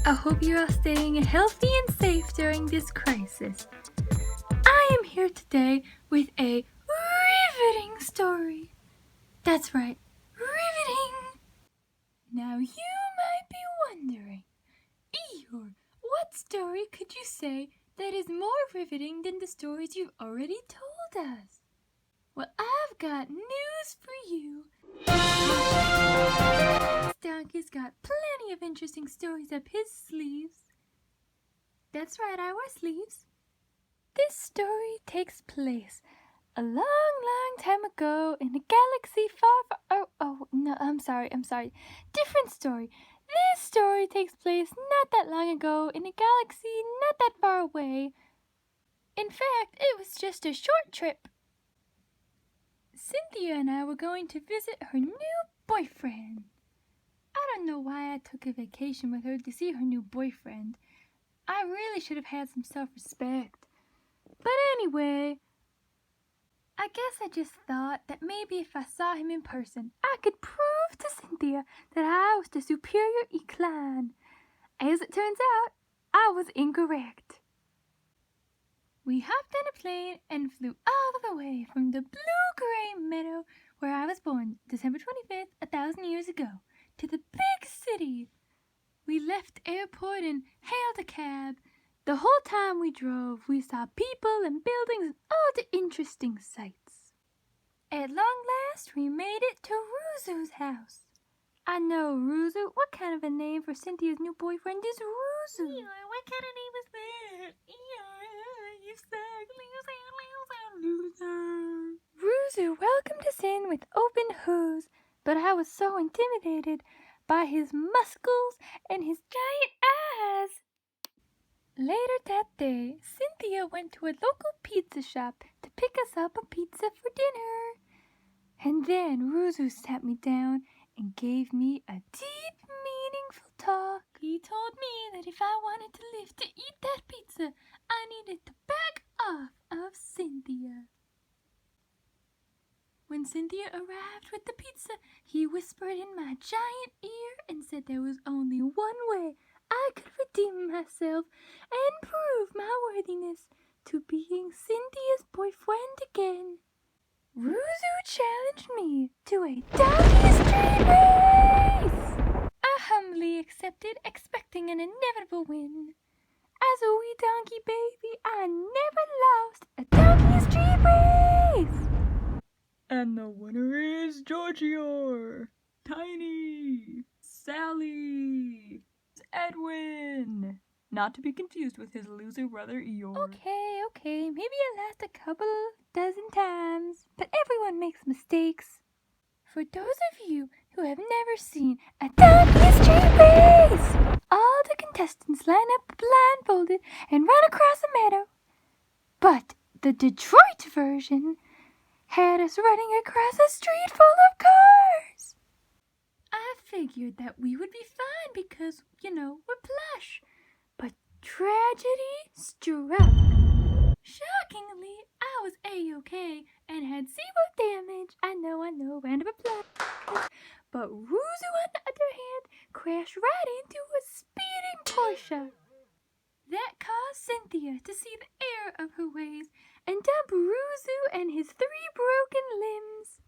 I hope you are staying healthy and safe during this crisis. I am here today with a riveting story. That's right, riveting. Now you might be wondering, Eeyore, what story could you say that is more riveting than the stories you've already told us? Well, I've got news for you. Donkey's got plenty of interesting stories up his sleeves. That's right, I wear sleeves. This story takes place a long, long time ago in a galaxy far. I'm sorry. Different story. This story takes place not that long ago in a galaxy not that far away. In fact, it was just a short trip. Cynthia and I were going to visit her new boyfriend. I don't know why I took a vacation with her to see her new boyfriend. I really should have had some self-respect. But anyway, I guess I just thought that maybe if I saw him in person, I could prove to Cynthia that I was the superior Eclan. As it turns out, I was incorrect. We hopped on a plane and flew all the way from the blue-gray meadow where I was born, December 25th, 1,000 years ago, to the big city. We left the airport and hailed a cab. The whole time we drove, we saw people and buildings and all the interesting sights. At long last, we made it to Ruzu's house. I know, Ruzu. What kind of a name for Cynthia's new boyfriend is Ruzu? What kind of name is that? You suck. Ruzu welcomed us in with open hooves, but I was so intimidated by his muscles and his giant eyes. Later that day, Cynthia went to a local pizza shop to pick us up a pizza for dinner. And then Ruzu sat me down and gave me a deep, meaningful talk. He told me that if I wanted to live to eat that pizza, I needed to back off of Cynthia. When Cynthia arrived with the pizza, he whispered in my giant ear and said there was only one way I could redeem myself and prove my worthiness to being Cynthia's boyfriend again. Ruzu challenged me to a donkey street race. I humbly accepted, expecting an inevitable win. As a wee donkey baby, I never lost a donkey street race. And the winner is Giorgio, Tiny, Sally, Edwin. Not to be confused with his loser brother Eeyore. Okay, maybe I lost a couple dozen times, but everyone makes mistakes. For those of you who have never seen a donkey street race, all the contestants line up blindfolded and run across a meadow. But the Detroit version had us running across a street full of cars. I figured that we would be fine because, we're plush. But tragedy struck. Shockingly, I was A-OK and had zero damage. I know, round of applause. But Ruzu, on the other hand, crashed right into a speeding Porsche. That caused Cynthia to see the error of her ways and dump Ruzu and his 3 broken limbs.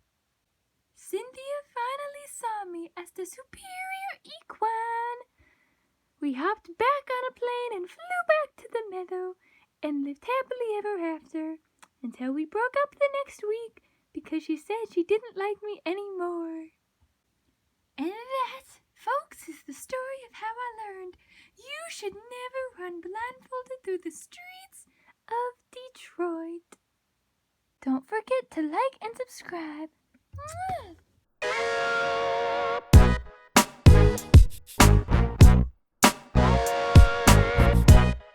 Cynthia finally saw me as the superior equine. We hopped back on a plane and flew back to the meadow and lived happily ever after until we broke up the next week because she said she didn't like me anymore. And that, folks, is the story of how I learned you should never run blindfolded through the streets of Detroit. Don't forget to like and subscribe. Mwah!